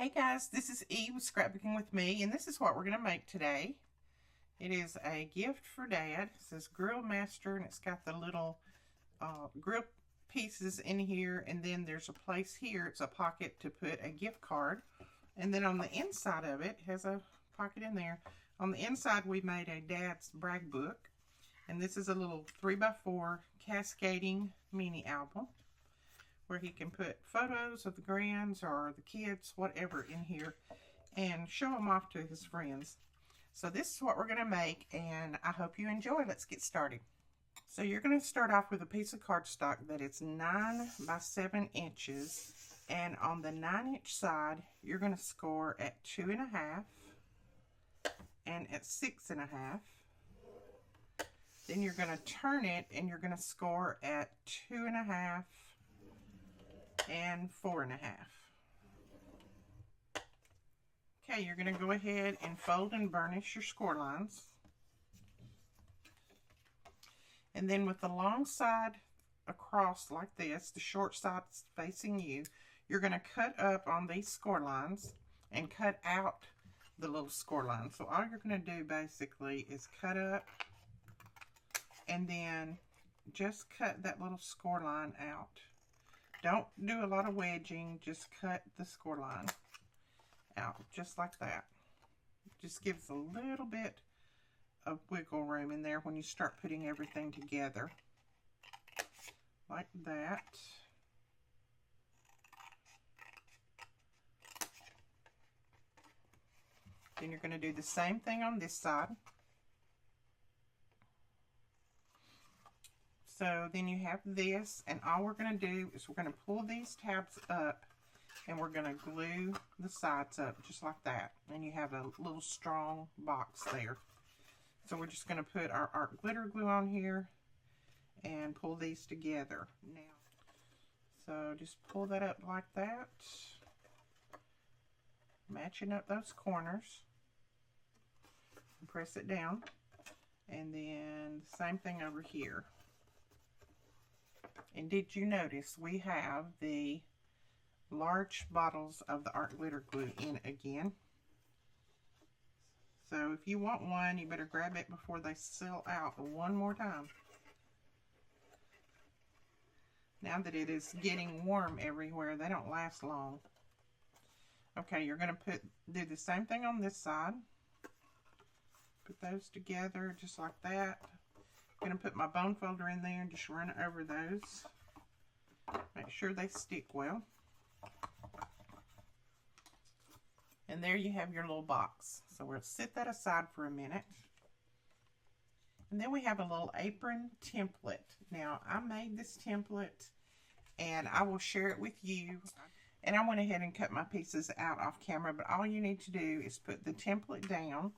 Hey guys, this is Eve with Scrapbooking with me, and this is what we're going to make today. It is a gift for Dad. It says Grill Master, and it's got the little grill pieces in here, and then there's a place here, it's a pocket to put a gift card. And then on the inside of it, has a pocket in there. On the inside, we made a Dad's brag book, and this is a little 3x4 cascading mini album, where he can put photos of the grands or the kids, whatever, in here and show them off to his friends. So this is what we're going to make, and I hope you enjoy. Let's get started. So you're going to start off with a piece of cardstock that is 9 by 7 inches, and on the 9-inch side you're going to score at 2.5 and at 6.5. Then you're going to turn it and you're going to score at 2.5 and 4.5. Okay, you're going to go ahead and fold and burnish your score lines. And then with the long side across like this, the short side facing you, you're going to cut up on these score lines and cut out the little score lines. So all you're going to do basically is cut up and then just cut that little score line out. Don't do a lot of wedging, just cut the score line out, just like that. Just gives a little bit of wiggle room in there when you start putting everything together. Like that. Then you're going to do the same thing on this side. So then you have this, and all we're going to do is we're going to pull these tabs up and we're going to glue the sides up just like that. And you have a little strong box there. So we're just going to put our art glitter glue on here and pull these together now. So just pull that up like that, matching up those corners, and press it down, and then the same thing over here. And did you notice we have the large bottles of the art glitter glue in again? So if you want one, you better grab it before they sell out one more time. Now that it is getting warm everywhere, they don't last long. Okay, you're going to do the same thing on this side. Put those together just like that. I'm going to put my bone folder in there and just run it over those. Make sure they stick well. And there you have your little box. So we'll set that aside for a minute. And then we have a little apron template. Now, I made this template and I will share it with you. And I went ahead and cut my pieces out off camera, but all you need to do is put the template down,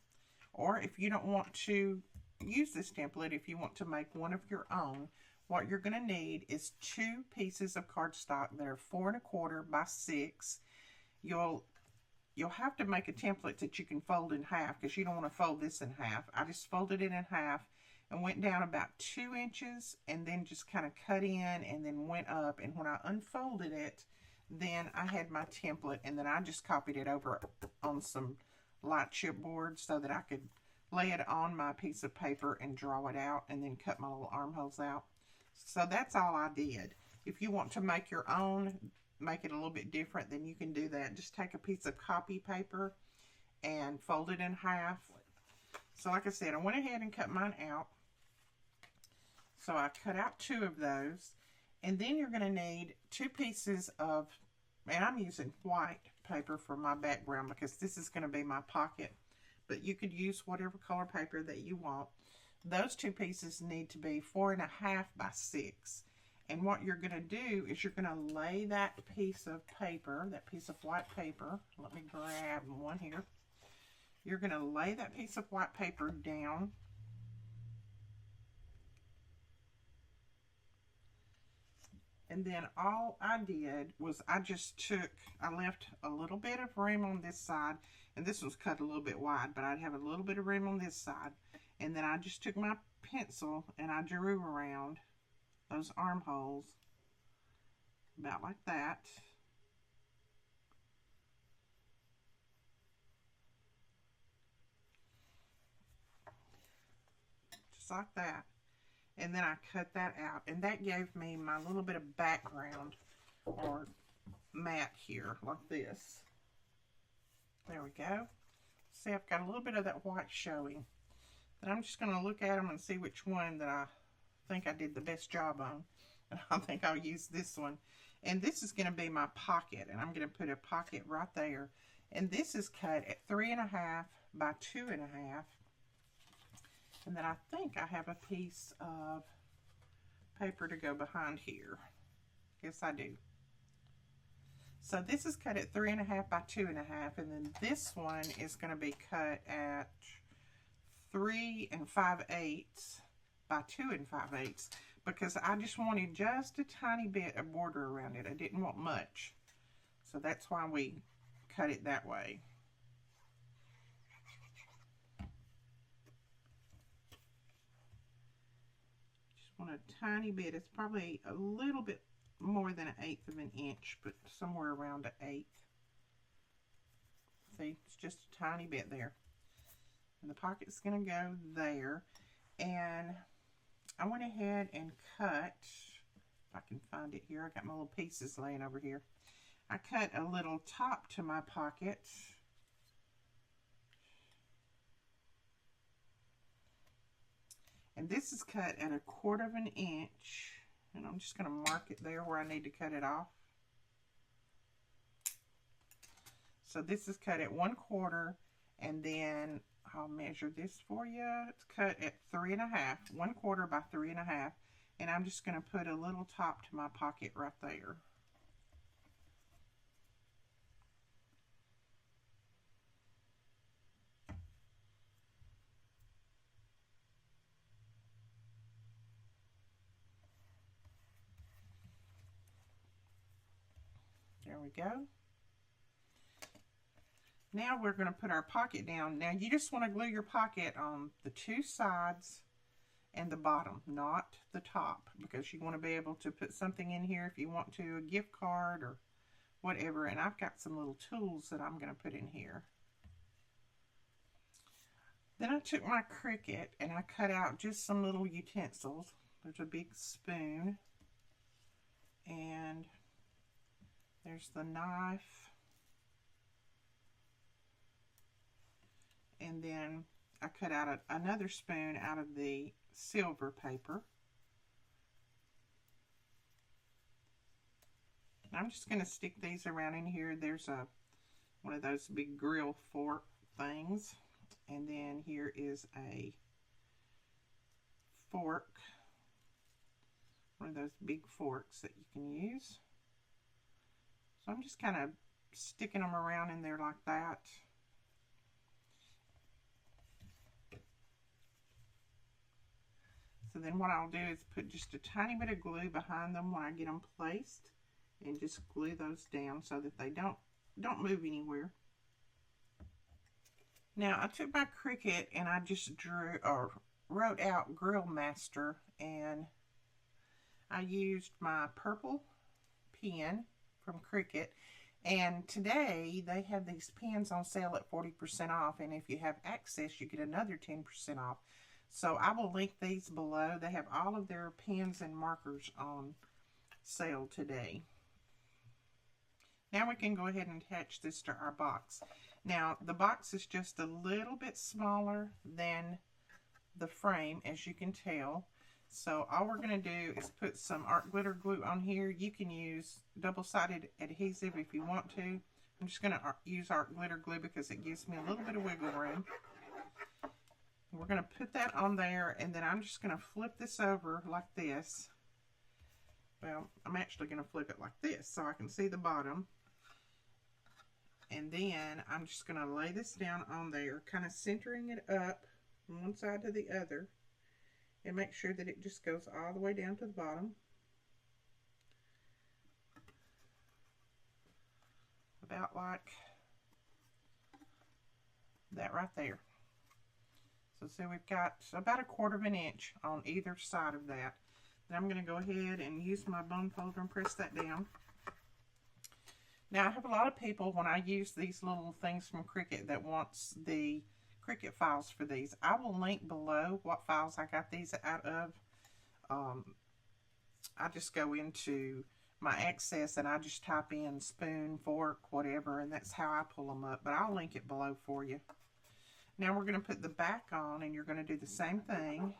or if you don't want to use this template, if you want to make one of your own, what you're going to need is 2 pieces of cardstock that are 4 1/4 by 6. You'll have to make a template that you can fold in half, because you don't want to fold this in half. I just folded it in half and went down about 2 inches and then just kind of cut in and then went up. And when I unfolded it, then I had my template, and then I just copied it over on some light chipboard so that I could lay it on my piece of paper and draw it out and then cut my little armholes out. So that's all I did. If you want to make your own, make it a little bit different, then you can do that. Just take a piece of copy paper and fold it in half. So like I said, I went ahead and cut mine out. So I cut out 2 of those. And then you're going to need 2 pieces of, and I'm using white paper for my background because this is going to be my pocket. But you could use whatever color paper that you want. Those 2 pieces need to be 4 1/2 by 6. And what you're going to do is you're going to lay that piece of paper, that piece of white paper. Let me grab one here. You're going to lay that piece of white paper down. And then all I did was I left a little bit of room on this side, and this was cut a little bit wide, but I'd have a little bit of room on this side. And then I just took my pencil and I drew around those armholes about like that. just like that. And then I cut that out, and that gave me my little bit of background or mat here, like this. There we go. See, I've got a little bit of that white showing. Then I'm just going to look at them and see which one that I think I did the best job on. And I think I'll use this one. And this is going to be my pocket, and I'm going to put a pocket right there. And this is cut at 3.5 by 2.5. And then I think I have a piece of paper to go behind here. Yes, I do. So this is cut at 3.5 by 2.5, and then this one is going to be cut at 3 5/8 by 2 5/8, because I just wanted just a tiny bit of border around it. I didn't want much, so that's why we cut it that way. Just want a tiny bit. It's probably a little bit more than 1/8 of an inch, but somewhere around 1/8. See, it's just a tiny bit there. And the pocket's going to go there. And I went ahead and cut, if I can find it here, I got my little pieces laying over here. I cut a little top to my pocket. And this is cut at 1/4 of an inch. And I'm just going to mark it there where I need to cut it off. So this is cut at 1/4, and then I'll measure this for you. It's cut at 3.5, 1/4 by 3.5, and I'm just going to put a little top to my pocket right there. There we go. Now we're going to put our pocket down. Now you just want to glue your pocket on the 2 sides and the bottom, not the top, because you want to be able to put something in here if you want to, a gift card or whatever. And I've got some little tools that I'm going to put in here. Then I took my Cricut and I cut out just some little utensils. There's a big spoon, and there's the knife, and then I cut out another spoon out of the silver paper. And I'm just going to stick these around in here. There's one of those big grill fork things, and then here is a fork, one of those big forks that you can use. So I'm just kind of sticking them around in there like that. So then what I'll do is put just a tiny bit of glue behind them when I get them placed, and just glue those down so that they don't move anywhere. Now I took my Cricut and I just drew or wrote out Grill Master, and I used my purple pen from Cricut, and today they have these pens on sale at 40% off, and if you have access you get another 10% off. So I will link these below. They have all of their pens and markers on sale today. Now we can go ahead and attach this to our box. Now the box is just a little bit smaller than the frame, as you can tell. So all we're going to do is put some art glitter glue on here. You can use double-sided adhesive if you want to. I'm just going to use art glitter glue because it gives me a little bit of wiggle room. We're going to put that on there, and then I'm just going to flip this over like this. Well, I'm actually going to flip it like this so I can see the bottom. And then I'm just going to lay this down on there, kind of centering it up from one side to the other. And make sure that it just goes all the way down to the bottom. About like that right there. So see, we've got about 1/4 of an inch on either side of that. Then I'm going to go ahead and use my bone folder and press that down. Now I have a lot of people, when I use these little things from Cricut, that wants the Cricut files for these. I will link below what files I got these out of. I just go into my access and I just type in spoon, fork, whatever, and that's how I pull them up. But I'll link it below for you. Now we're going to put the back on, and you're going to do the same thing.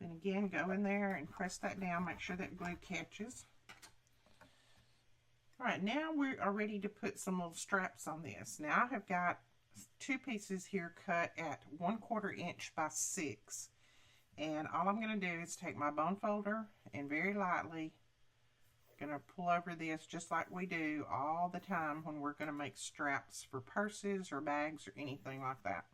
Then again, go in there and press that down. Make sure that glue catches. All right, now we are ready to put some little straps on this. Now I have got 2 pieces here cut at 1/4 inch by 6. And all I'm going to do is take my bone folder and very lightly going to pull over this just like we do all the time when we're going to make straps for purses or bags or anything like that.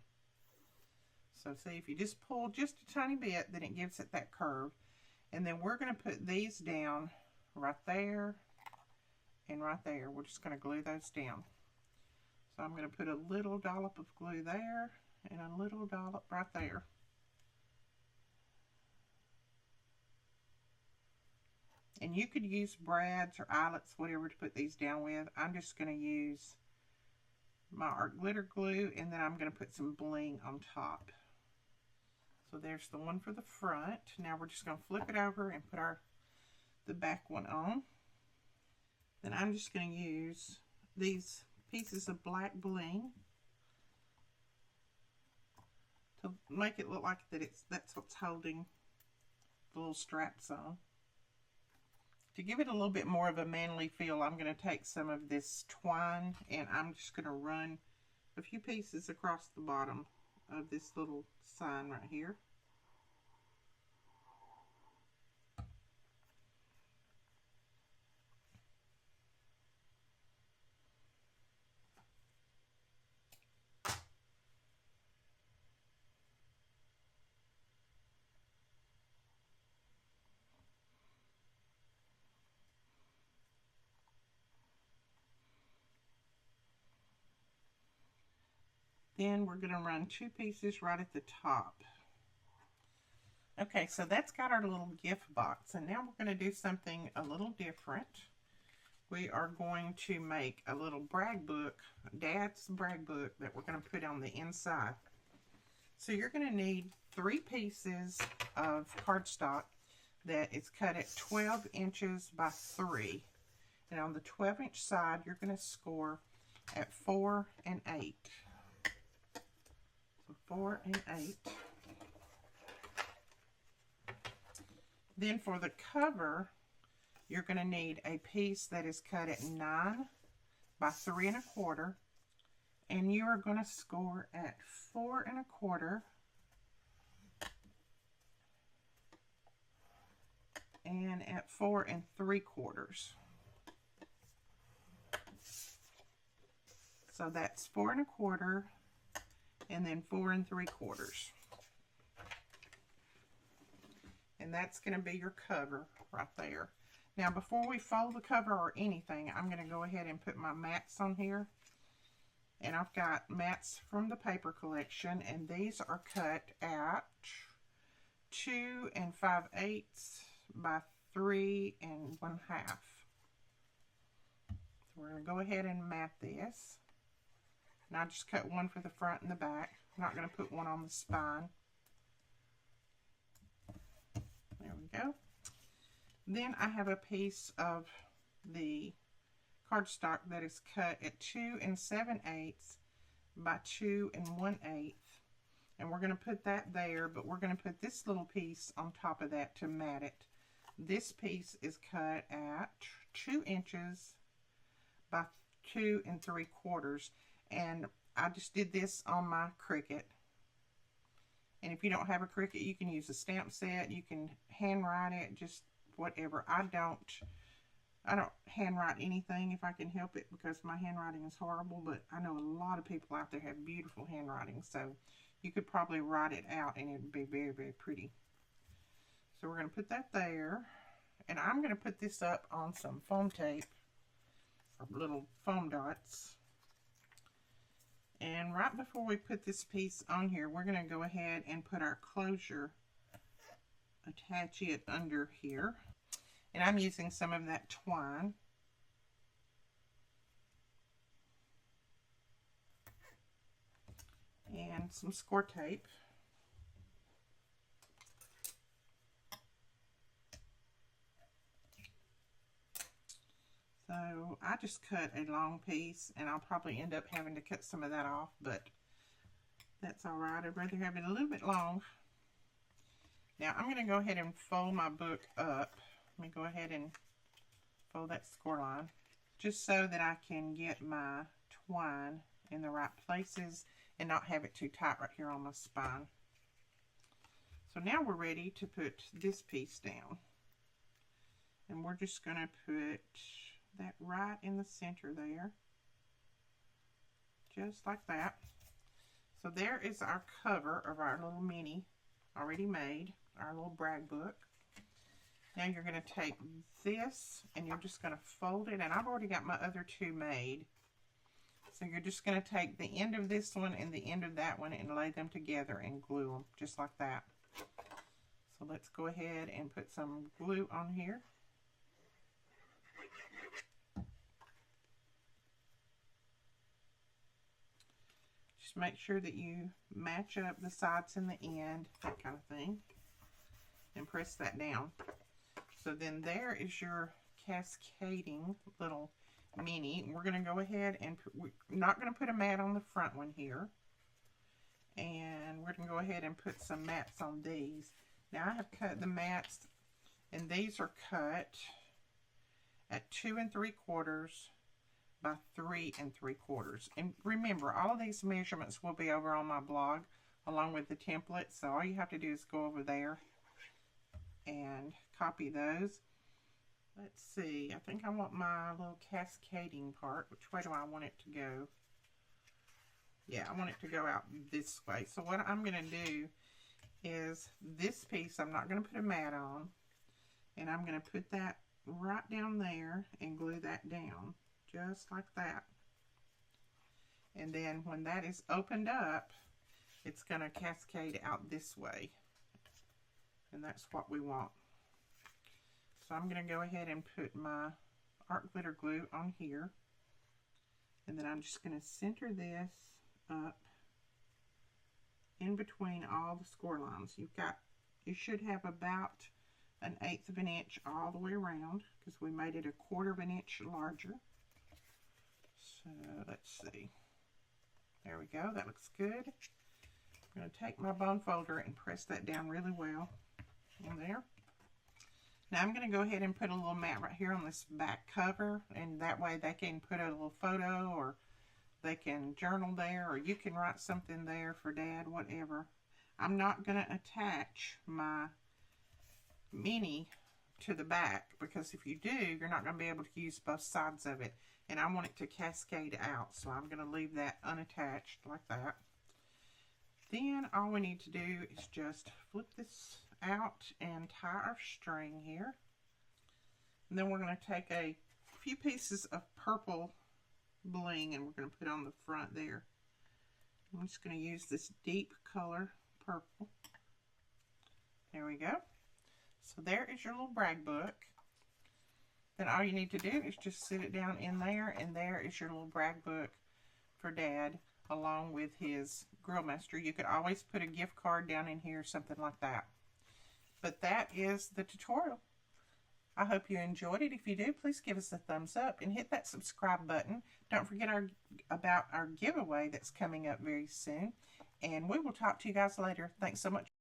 So see, if you just pull just a tiny bit, then it gives it that curve. And then we're going to put these down right there and right there. We're just going to glue those down. So I'm going to put a little dollop of glue there and a little dollop right there. And you could use brads or eyelets, whatever, to put these down with. I'm just going to use my art glitter glue, and then I'm going to put some bling on top. So there's the one for the front. Now we're just going to flip it over and put the back one on. Then I'm just going to use these pieces of black bling to make it look like that's what's holding the little straps on. To give it a little bit more of a manly feel, I'm going to take some of this twine and I'm just going to run a few pieces across the bottom of this little sign right here. Then we're going to run 2 pieces right at the top. Okay, so that's got our little gift box. And now we're going to do something a little different. We are going to make a little brag book, Dad's brag book, that we're going to put on the inside. So you're going to need 3 pieces of cardstock that is cut at 12 inches by 3. And on the 12-inch side, you're going to score at 4 and 8. 4 and 8. Then for the cover, you're going to need a piece that is cut at 9 by 3 1/4, and you are going to score at 4 1/4 and at 4 3/4. So that's 4 1/4. And then 4 3/4. And that's going to be your cover right there. Now before we fold the cover or anything, I'm going to go ahead and put my mats on here. And I've got mats from the paper collection, and these are cut at 2 5/8 by 3 1/2. So we're going to go ahead and mat this. And I just cut one for the front and the back. I'm not going to put one on the spine. There we go. Then I have a piece of the cardstock that is cut at 2 7/8 by 2 1/8. And we're going to put that there, but we're going to put this little piece on top of that to mat it. This piece is cut at 2 inches by 2 3/4. And I just did this on my Cricut. And if you don't have a Cricut, you can use a stamp set. You can handwrite it, just whatever. I don't handwrite anything if I can help it because my handwriting is horrible. But I know a lot of people out there have beautiful handwriting. So you could probably write it out and it would be very, very pretty. So we're going to put that there. And I'm going to put this up on some foam tape, or little foam dots. And right before we put this piece on here, we're going to go ahead and put our closure, attach it under here. And I'm using some of that twine. and some score tape. So I just cut a long piece, and I'll probably end up having to cut some of that off, but that's all right. I'd rather have it a little bit long. Now I'm going to go ahead and fold my book up. Let me go ahead and fold that score line just so that I can get my twine in the right places and not have it too tight right here on my spine. So now we're ready to put this piece down. And we're just going to put that right in the center there. Just like that. So there is our cover of our little mini already made, our little brag book. Now you're going to take this and you're just going to fold it, and I've already got my other two made. So you're just going to take the end of this one and the end of that one and lay them together and glue them just like that. So let's go ahead and put some glue on here. Just make sure that you match up the sides and the end, that kind of thing, and press that down. So then there is your cascading little mini. We're going to go ahead and we're not going to put a mat on the front one here, and we're going to go ahead and put some mats on these. Now I have cut the mats, and these are cut at 2 3/4 by 3 3/4. And remember, all of these measurements will be over on my blog along with the template, so all you have to do is go over there and copy those. Let's see, I think I want my little cascading part. Which way do I want it to go? Yeah, I want it to go out this way. So what I'm going to do is this piece, I'm not going to put a mat on, and I'm going to put that right down there and glue that down just like that. And then when that is opened up, it's going to cascade out this way, and that's what we want. So I'm going to go ahead and put my art glitter glue on here, and then I'm just going to center this up in between all the score lines. You should have about 1/8 of an inch all the way around, because we made it 1/4 of an inch larger. So let's see. There we go. That looks good. I'm going to take my bone folder and press that down really well in there. Now I'm going to go ahead and put a little mat right here on this back cover, and that way they can put a little photo, or they can journal there, or you can write something there for Dad, whatever. I'm not going to attach my mini to the back, because if you do, you're not going to be able to use both sides of it, and I want it to cascade out, so I'm going to leave that unattached like that. Then all we need to do is just flip this out and tie our string here, and then we're going to take a few pieces of purple bling and we're going to put on the front there. I'm just going to use this deep color purple. There we go. So there is your little brag book. Then all you need to do is just sit it down in there, and there is your little brag book for Dad along with his Grill Master. You could always put a gift card down in here, something like that. But that is the tutorial. I hope you enjoyed it. If you do, please give us a thumbs up and hit that subscribe button. Don't forget about our giveaway that's coming up very soon. And we will talk to you guys later. Thanks so much.